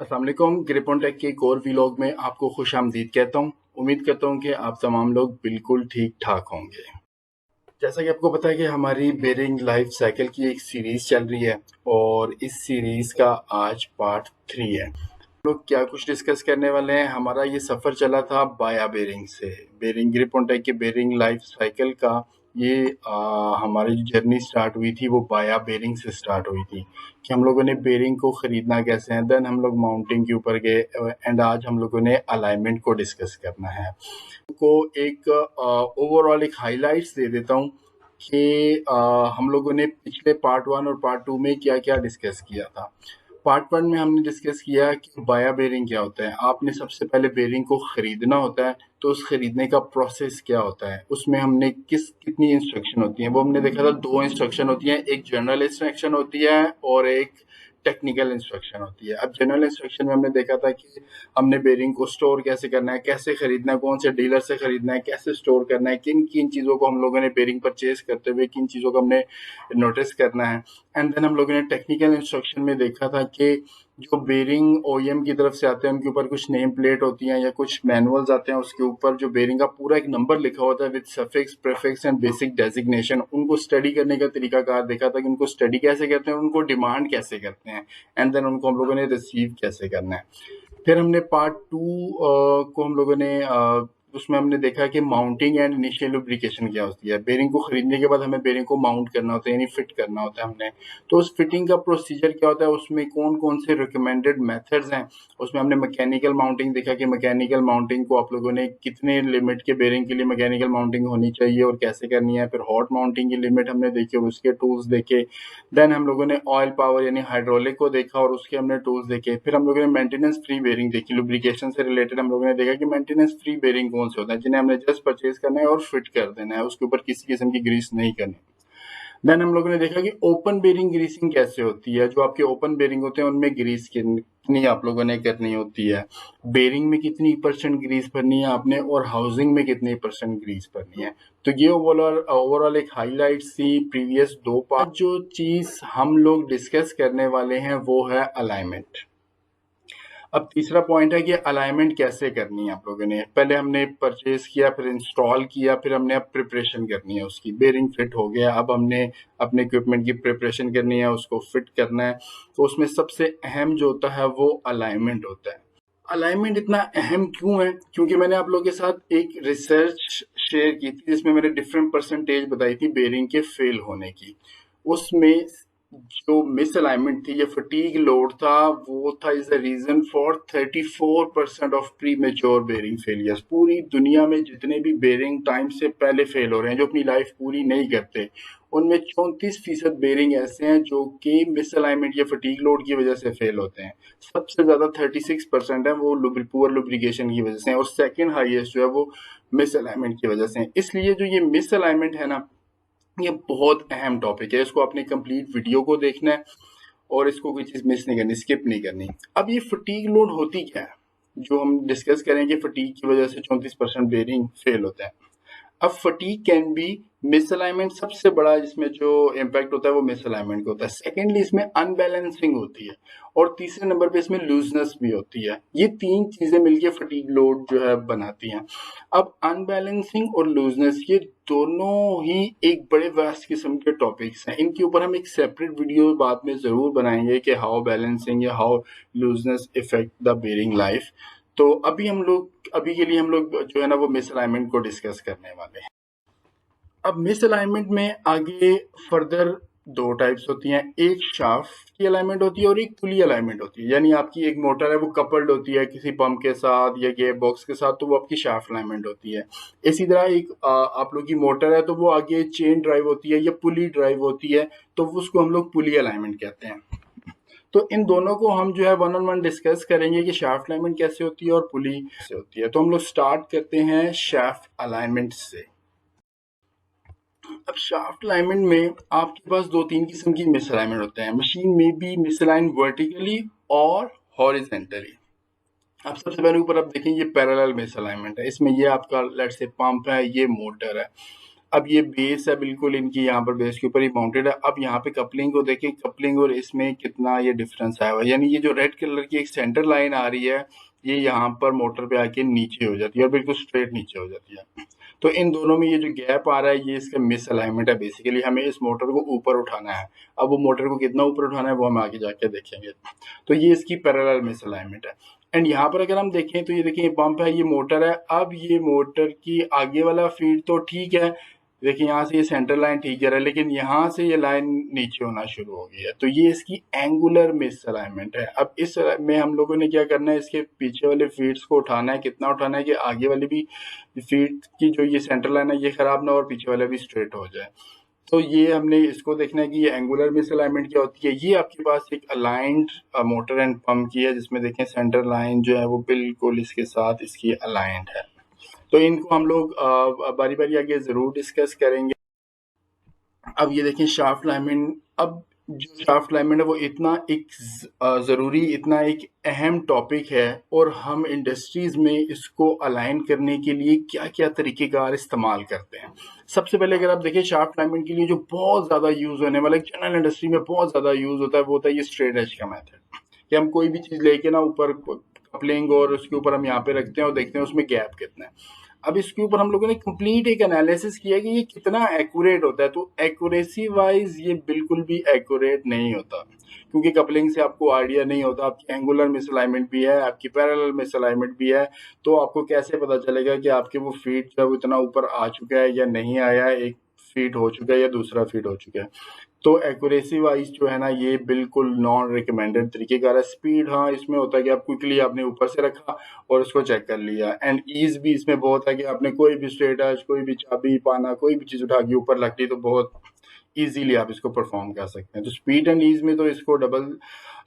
अस्सलाम वालेकुम। Grip on take के एक और व्लॉग में आपको खुशामदीद कहता हूँ। उम्मीद करता हूँ कि आप तमाम लोग बिल्कुल ठीक ठाक होंगे। जैसा कि आपको पता है कि हमारी बेरिंग लाइफ साइकिल की एक सीरीज चल रही है और इस सीरीज का आज पार्ट 3 है। लोग क्या कुछ डिस्कस करने वाले हैं। हमारा ये सफ़र चला था बाया बेरिंग से। बेरिंग ग्रिप ऑन टेक के बेरिंग लाइफ साइकिल का ये हमारी जो जर्नी स्टार्ट हुई थी वो बाया बेरिंग से स्टार्ट हुई थी कि हम लोगों ने बेरिंग को ख़रीदना कैसे है। देन हम लोग माउंटिंग के ऊपर गए एंड आज हम लोगों ने अलाइनमेंट को डिस्कस करना है। को एक ओवरऑल एक हाइलाइट्स दे देता हूँ कि हम लोगों ने पिछले पार्ट 1 और पार्ट 2 में क्या-क्या डिस्कस किया था। पार्ट 1 में हमने डिस्कस किया कि बाया बेरिंग क्या होता है। आपने सबसे पहले बेरिंग को खरीदना होता है, तो उस खरीदने का प्रोसेस क्या होता है, उसमें हमने कितनी इंस्ट्रक्शन होती हैं, वो हमने देखा था। 2 इंस्ट्रक्शन होती हैं, एक जनरल इंस्ट्रक्शन होती है और एक टेक्निकल इंस्ट्रक्शन होती है। अब जनरल इंस्ट्रक्शन में हमने देखा था कि हमने बेरिंग को स्टोर कैसे करना है, कैसे खरीदना है, कौन से डीलर से खरीदना है, कैसे स्टोर करना है, किन किन चीज़ों को हम लोगों ने बेरिंग परचेज करते हुए किन चीज़ों को हमने नोटिस करना है। एंड देन हम लोगों ने टेक्निकल इंस्ट्रक्शन में देखा था कि जो बेरिंग ओईएम की तरफ से आते हैं उनके ऊपर कुछ नेम प्लेट होती हैं या कुछ मैनुअल्स आते हैं, उसके ऊपर जो बेरिंग का पूरा एक नंबर लिखा होता है with suffix, prefix and basic designation. उनको स्टडी करने का तरीकाकार देखा था कि उनको स्टडी कैसे करते हैं, उनको डिमांड कैसे करते हैं एंड देन उनको हम लोगों ने रिसीव कैसे करना है। फिर हमने पार्ट 2 को हम लोगों ने उसमें हमने देखा कि माउंटिंग एंड इनिशियल लुब्रिकेशन क्या होती है। बेरिंग को खरीदने के बाद हमें बेरिंग को माउंट करना होता है, यानी फिट करना होता है हमने। तो उस फिटिंग का प्रोसीजर क्या होता है, उसमें कौन-कौन से रिकमेंडेड मेथड्स हैं। उसमें हमने मैकेनिकल माउंटिंग देखा कि मैकेनिकल माउंटिंग को आप लोगों ने कितने लिमिट के बेरिंग के लिए मैकेनिकल माउंटिंग होनी चाहिए और कैसे करनी है। फिर हॉट माउंटिंग की लिमिट हमने देखी और उसके टूल्स देखे। देन हम लोगों ने ऑयल पावर यानी हाइड्रोलिक को देखा और उसके हमने टूल्स देखे। फिर हम लोगों ने मेंटेनेंस फ्री बेरिंग देखी। लुब्रिकेशन से रिलेटेड हम लोगों ने देखा कि मेंटेनेंस फ्री बेरिंग कौन से होते हैं जिन्हें हमने जस्ट परचेज करना है और फिट कर देना है, उसके ऊपर किसी किस्म की ग्रीस नहीं करनी। देन हम लोगों ने देखा कि ओपन बेरिंग ग्रीसिंग कैसे होती है। जो आपके ओपन बेरिंग होते हैं उनमें ग्रीस कितनी आप लोगों ने करनी होती है, बेरिंग में कितनी परसेंट ग्रीस भरनी है आपने और हाउसिंग में कितनी परसेंट ग्रीस भरनी है। तो ये ओवरऑल एक हाईलाइट थी प्रीवियस 2 पार्ट। जो चीज हम लोग डिस्कस करने वाले हैं वो है अलाइनमेंट। अब तीसरा पॉइंट है कि अलाइनमेंट कैसे करनी है आप लोगों ने। पहले हमने परचेज किया, फिर इंस्टॉल किया, फिर हमने अब प्रिपरेशन करनी है उसकी। बेरिंग फिट हो गया, अब हमने अपने इक्विपमेंट की प्रिपरेशन करनी है, उसको फिट करना है। तो उसमें सबसे अहम जो होता है वो अलाइनमेंट होता है। अलाइनमेंट इतना अहम क्यों है? क्योंकि मैंने आप लोगों के साथ एक रिसर्च शेयर की थी जिसमें मैंने डिफरेंट परसेंटेज बताई थी बेरिंग के फेल होने की। उसमें जो मिस अलाइनमेंट थी, ये फटीग लोड था, वो था is the reason for 34% of premature bearing failures. पूरी दुनिया में जितने भी बेरिंग टाइम से पहले फेल हो रहे हैं, जो अपनी लाइफ पूरी नहीं करते, उनमें 34% बेरिंग ऐसे हैं जो कि मिस अलाइनमेंट या फटीग लोड की वजह से फेल होते हैं। सबसे ज्यादा 36% है वो पुअर लुब्रिकेशन की वजह से है और सेकंड हाईएस्ट जो है वो मिस अलाइनमेंट की वजह से है। इसलिए जो ये मिस अलाइनमेंट है ना, ये बहुत अहम टॉपिक है। इसको अपनी कंप्लीट वीडियो को देखना है और इसको कोई चीज मिस नहीं करनी, स्किप नहीं करनी। अब ये फटीग लोड होती क्या है, जो हम डिस्कस करेंगे। फटीग की वजह से 34% बेरिंग फेल होता है। अब फटीग कैन बी मिसअलाइनमेंट, सबसे बड़ा जिसमें जो इम्पैक्ट होता है वो मिसअलाइनमेंट का होता है। सेकेंडली इसमें अनबैलेंसिंग होती है और तीसरे नंबर पे इसमें लूजनेस भी होती है। ये तीन चीजें मिलकर फटीग लोड जो है बनाती हैं। अब अनबैलेंसिंग और लूजनेस ये दोनों ही एक बड़े वास्ट किस्म के टॉपिक्स हैं। इनके ऊपर हम एक सेपरेट वीडियो बाद में जरूर बनाएंगे कि हाउ बैलेंसिंग या how looseness effect the bearing life. तो अभी के लिए हम लोग जो है ना वो मिसअलाइनमेंट को डिस्कस करने वाले हैं। अब मिसअलाइनमेंट में आगे फर्दर 2 टाइप्स होती हैं। एक शाफ्ट की अलाइनमेंट होती है और एक पुली अलाइनमेंट होती है। यानी आपकी एक मोटर है वो कपल्ड होती है किसी पंप के साथ या गियर बॉक्स के साथ, तो वो आपकी शाफ्ट अलाइनमेंट होती है। इसी तरह एक आप लोग की मोटर है तो वो आगे चेन ड्राइव होती है या पुली ड्राइव होती है, तो उसको हम लोग पुली अलाइनमेंट कहते हैं। तो इन दोनों को हम जो है वन ऑन वन डिस्कस करेंगे कि शाफ्ट अलाइनमेंट कैसे होती है और पुली कैसे होती है। तो हम लोग स्टार्ट करते हैं शाफ्ट अलाइनमेंट से। अब शाफ्ट अलाइनमेंट में आपके पास 2-3 किस्म की मिसअलाइनमेंट होते हैं। मशीन में बी मिसअलाइन वर्टिकली और हॉरिजेंटली। अब सबसे पहले ऊपर आप देखें, ये पैरेलल मिसअलाइनमेंट है। इसमें ये आपका लेट्स से पंप है, ये मोटर है। अब ये बेस है बिल्कुल इनकी, यहाँ पर बेस के ऊपर ही माउंटेड है। अब यहाँ पे कपलिंग को देखें, कपलिंग और इसमें कितना ये डिफरेंस आया हुआ है, यानी ये जो रेड कलर की एक सेंटर लाइन आ रही है ये यहाँ पर मोटर पे आके नीचे हो जाती है और बिल्कुल स्ट्रेट नीचे हो जाती है। तो इन दोनों में ये जो गैप आ रहा है ये इसका मिस अलाइनमेंट है। बेसिकली हमें इस मोटर को ऊपर उठाना है। अब वो मोटर को कितना ऊपर उठाना है वो हम आगे जाके देखेंगे। तो ये इसकी पैरेलल मिस अलाइनमेंट है। एंड यहाँ पर अगर हम देखें तो ये देखिए ये पंप है, ये मोटर है। अब ये मोटर की आगे वाला फीड तो ठीक है, देखिए यहाँ से ये सेंटर लाइन ठीक है, लेकिन यहाँ से ये लाइन नीचे होना शुरू हो गई है। तो ये इसकी एंगुलर मिस अलाइनमेंट है। अब इस में हम लोगों ने क्या करना है, इसके पीछे वाले फीड्स को उठाना है। कितना उठाना है कि आगे वाली भी फीड की जो ये सेंटर लाइन है ये खराब ना हो और पीछे वाला भी स्ट्रेट हो जाए। तो ये हमने इसको देखना है कि ये एंगुलर मिस अलाइनमेंट क्या होती है। ये आपके पास एक अलाइंड मोटर एंड पंप की है जिसमें देखें सेंटर लाइन जो है वो बिल्कुल इसके साथ इसकी अलाइंड है। तो इनको हम लोग बारी बारी आगे जरूर डिस्कस करेंगे। अब ये देखें शाफ्ट अलाइनमेंट। अब जो शाफ्ट अलाइनमेंट है वो इतना एक ज़रूरी, इतना एक अहम टॉपिक है और हम इंडस्ट्रीज़ में इसको अलाइन करने के लिए क्या क्या तरीक़ेकार इस्तेमाल करते हैं। सबसे पहले अगर आप देखें शाफ्ट अलाइनमेंट के लिए जो बहुत ज़्यादा यूज़ होने वाला, जनरल इंडस्ट्री में बहुत ज़्यादा यूज़ होता है वो होता है ये स्ट्रेट एज का मेथड, कि हम कोई भी चीज़ लेके ना ऊपर कपलिंग और उसके ऊपर हम यहाँ पे रखते हैं और देखते हैं उसमें गैप कितना है। अब इसके ऊपर हम लोगों ने कंप्लीट एक एनालिसिस किया कि ये कितना एक्यूरेट होता है। तो एक्यूरेसी वाइज ये बिल्कुल भी एक्यूरेट नहीं होता, क्योंकि कपलिंग से आपको आइडिया नहीं होता। आपकी एंगुलर मिसअलाइनमेंट भी है, आपकी पैरेलल मिसअलाइनमेंट भी है। तो आपको कैसे पता चलेगा कि आपके वो फीड जो है वो इतना ऊपर आ चुका है या नहीं आया है, एक फीड हो चुका है या दूसरा फीड हो चुका है। तो एक्यूरेसी वाइज जो है ना ये बिल्कुल नॉन रिकमेंडेड तरीके का है। स्पीड हाँ इसमें होता है कि आप क्विकली आपने ऊपर से रखा और उसको चेक कर लिया। एंड ईज भी इसमें बहुत है कि आपने कोई भी स्ट्रेट एज, कोई भी चाबी पाना, कोई भी चीज़ उठा के ऊपर रख दी तो बहुत इजीली आप इसको परफॉर्म कर सकते हैं। तो स्पीड एंड ईज में तो इसको डबल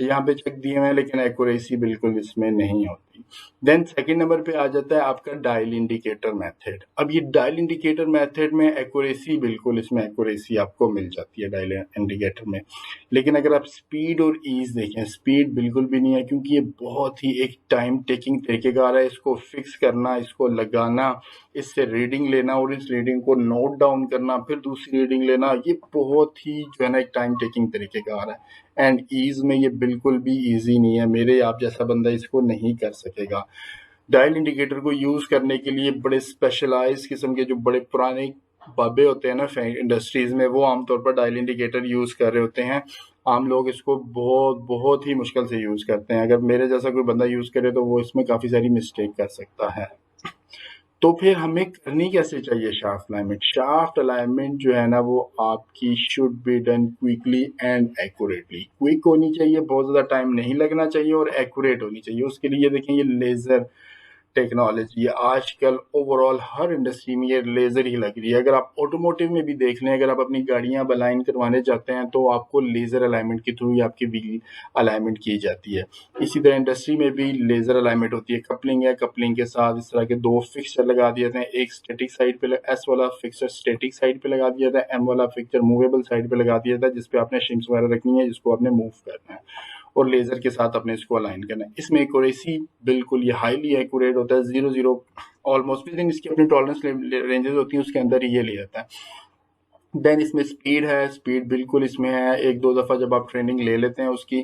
यहाँ पे चेक दिए हुए हैं, लेकिन एक्यूरेसी बिल्कुल इसमें नहीं होती। देन सेकंड नंबर पे आ जाता है आपका डायल इंडिकेटर मेथड। अब ये डायल इंडिकेटर मेथड में एक्यूरेसी, बिल्कुल इसमें एक्यूरेसी आपको मिल जाती है डायल इंडिकेटर में। लेकिन अगर आप स्पीड और ईज देखें, स्पीड बिल्कुल भी नहीं है, क्योंकि ये बहुत ही एक टाइम टेकिंग तरीकेकार है। इसको फिक्स करना, इसको लगाना, इससे रीडिंग लेना और इस रीडिंग को नोट डाउन करना, फिर दूसरी रीडिंग लेना, ये बहुत ही जो है ना एक टाइम टेकिंग तरीकेकार है। एंड ईज में ये बिल्कुल भी इजी नहीं है। मेरे आप जैसा बंदा इसको नहीं कर सकेगा। डायल इंडिकेटर को यूज करने के लिए बड़े स्पेशलाइज किस्म के जो बड़े पुराने बाबे होते हैं ना इंडस्ट्रीज में, वो आमतौर पर डायल इंडिकेटर यूज कर रहे होते हैं। आम लोग इसको बहुत बहुत ही मुश्किल से यूज करते हैं। अगर मेरे जैसा कोई बंदा यूज करे तो वो इसमें काफी सारी मिस्टेक कर सकता है। तो फिर हमें करनी कैसे चाहिए शाफ्ट अलाइनमेंट? शाफ्ट अलाइनमेंट जो है ना वो आपकी should be done quickly and accurately. Quick होनी चाहिए, बहुत ज़्यादा टाइम नहीं लगना चाहिए, और एक्यूरेट होनी चाहिए। उसके लिए देखें ये लेज़र टेक्नोलॉजी आजकल ओवरऑल हर इंडस्ट्री में ये लेज़र ही लग रही है। अगर आप ऑटोमोटिव में भी देख लें, अगर आप अपनी गाड़ियां अलाइन करवाने जाते हैं तो आपको लेज़र अलाइनमेंट के थ्रू ही आपकी व्हील अलाइनमेंट की जाती है। इसी तरह इंडस्ट्री में भी लेज़र अलाइनमेंट होती है। कपलिंग है, कपलिंग के साथ इस तरह के दो फिक्सर लगा दिए जाते हैं। एक स्टैटिक साइड पे, एस वाला फिक्सर स्टैटिक साइड पे लगा दिया जाता है, एम वाला फिक्सर मूवेबल साइड पे लगा दिया जाता है, जिसपे आपने शिम्स वगैरह रखनी है, जिसको आपने मूव करना है और लेजर के साथ अपने इसको अलाइन करना है। इसमें एक्यूरेसी बिल्कुल ये हाईली एक्यूरेट होता है, 0 ऑलमोस्ट, विद इन इसकी अपनी टॉलरेंस रेंजेस होती हैं उसके अंदर ही ये ले जाता है। देन इसमें स्पीड है, स्पीड बिल्कुल इसमें है। एक दो दफ़ा जब आप ट्रेनिंग ले लेते हैं उसकी,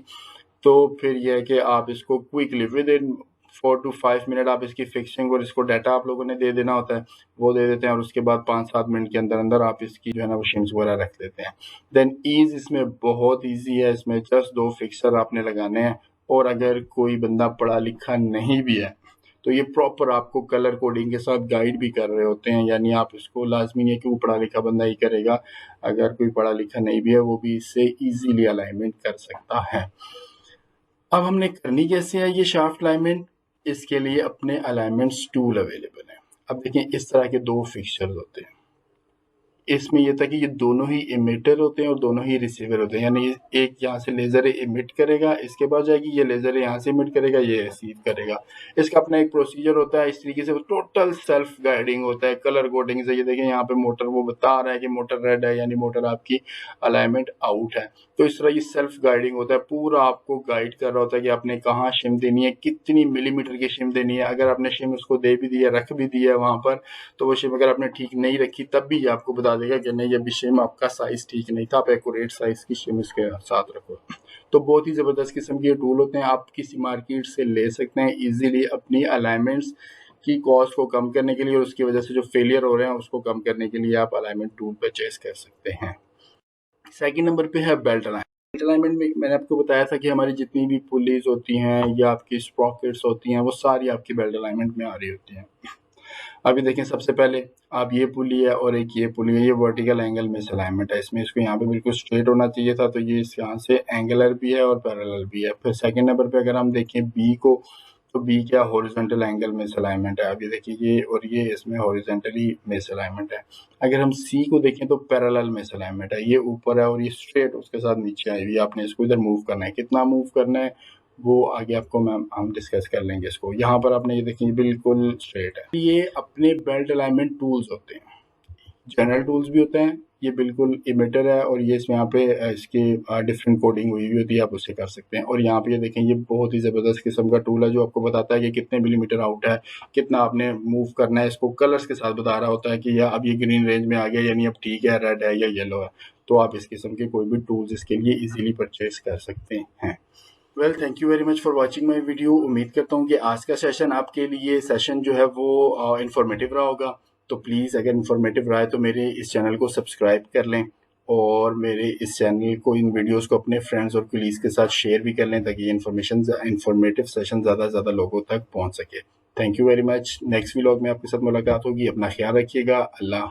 तो फिर यह है कि आप इसको quickly with in 4 to 5 minute आप इसकी फिक्सिंग और इसको डाटा आप लोगों ने दे देना होता है, वो दे देते हैं, और उसके बाद 5-7 मिनट के अंदर अंदर आप इसकी जो है ना वो शिम्स वगैरह रख देते हैं। देन ईज इसमें बहुत ईजी है। इसमें जस्ट 2 फिक्सर आपने लगाने हैं, और अगर कोई बंदा पढ़ा लिखा नहीं भी है तो ये प्रॉपर आपको कलर कोडिंग के साथ गाइड भी कर रहे होते हैं। यानी आप इसको लाजमी है कि वो पढ़ा लिखा बंदा ही करेगा, अगर कोई पढ़ा लिखा नहीं भी है वो भी इससे ईजीली अलाइनमेंट कर सकता है। अब हमने करनी कैसे है ये शाफ्ट अलाइनमेंट? इसके लिए अपने अलाइनमेंट्स टूल अवेलेबल हैं। अब देखें इस तरह के 2 फिक्सचर्स होते हैं, इसमें ये था कि ये दोनों ही इमिटर होते हैं और दोनों ही रिसीवर होते हैं, यानी एक यहाँ से लेज़र इमिट करेगा, इसके बाद जाएगी, ये लेज़र यहाँ से इमिट करेगा, ये रिसीव करेगा। इसका अपना एक प्रोसीजर होता है, इस तरीके से टोटल सेल्फ गाइडिंग होता है, कलर कोडिंग से। ये देखिए यहाँ पे मोटर वो बता रहा है कि मोटर रेड है, यानी मोटर आपकी अलाइनमेंट आउट है। तो इस तरह ये सेल्फ गाइडिंग होता है, पूरा आपको गाइड कर रहा होता है कि आपने कहाँ शिम देनी है, कितनी मिलीमीटर की शिम देनी है। अगर आपने शिम उसको दे भी दी है, रख भी दी है वहाँ पर, तो वो शिम अगर आपने ठीक नहीं रखी तब भी ये आपको बता देगा कि नहीं, अभी शिम आपका साइज ठीक नहीं था, आप एक्यूरेट साइज की शिम इसके साथ रखो। तो बहुत ही ज़बरदस्त किस्म के टूल होते हैं, आप किसी मार्केट से ले सकते हैं इजीली अपनी अलाइनमेंट्स की कॉस्ट को कम करने के लिए, और उसकी वजह से जो फेलियर हो रहे हैं उसको कम करने के लिए आप अलाइनमेंट टूल परचेज कर सकते हैं। सेकंड नंबर पे है बेल्ट अलाइनमेंट। बेल्ट अलाइनमेंट में मैंने आपको बताया था कि हमारी जितनी भी पुलीज होती हैं या आपकी स्प्रॉकेट्स होती हैं, वो सारी आपकी बेल्ट अलाइनमेंट में आ रही होती हैं। अभी देखें, सबसे पहले आप ये पुली है और एक ये पुली है, ये वर्टिकल एंगल मिस अलाइनमेंट है, इसमें इसको यहाँ पे बिल्कुल स्ट्रेट होना चाहिए था, तो ये इस यहाँ से एंगुलर भी है और पैरेलल भी है। फिर सेकंड नंबर पे अगर हम देखें बी को, तो बी क्या हॉरिजॉन्टल एंगल मिस अलाइनमेंट है। अभी देखिए ये और ये इसमें हॉरिजॉन्टली मिस अलाइनमेंट है। अगर हम सी को देखें तो पैरेलल मिस अलाइनमेंट है, ये ऊपर है और ये स्ट्रेट उसके साथ नीचे आई हुई है। आपने इसको इधर मूव करना है, कितना मूव करना है वो आगे आपको मैम हम डिस्कस कर लेंगे इसको। यहाँ पर आपने ये देखिए बिल्कुल स्ट्रेट है। ये अपने बेल्ट अलाइनमेंट टूल्स होते हैं, जनरल टूल्स भी होते हैं, ये बिल्कुल इमिटर है और ये इसमें यहाँ पे इसकी डिफरेंट कोडिंग हुई हुई होती है, आप उससे कर सकते हैं। और यहाँ पे ये देखें, ये बहुत ही ज़बरदस्त किस्म का टूल है जो आपको बताता है कि कितने मिलीमीटर आउट है, कितना आपने मूव करना है। इसको कलर्स के साथ बता रहा होता है कि या अब ये ग्रीन रेंज में आ गया, यानी अब ठीक है, रेड है या येलो है। तो आप इस किस्म के कोई भी टूल्स इसके लिए ईजिली परचेज कर सकते हैं। Well, thank you very much for watching my video. उम्मीद करता हूँ कि आज का सेशन आपके लिए सेशन जो है वो इंफॉर्मेटिव रहा होगा। तो प्लीज़ अगर इंफॉर्मेटिव रहा है तो मेरे इस चैनल को सब्सक्राइब कर लें और मेरे इस चैनल को, इन वीडियोस को अपने फ्रेंड्स और कुलीग्स के साथ शेयर भी कर लें, ताकि ये इंफॉर्मेटिव सेशन ज़्यादा से ज़्यादा लोगों तक पहुँच सके। Thank you very much. Next vlog में आपके साथ मुलाकात होगी। अपना ख्याल रखिएगा। अल्लाह।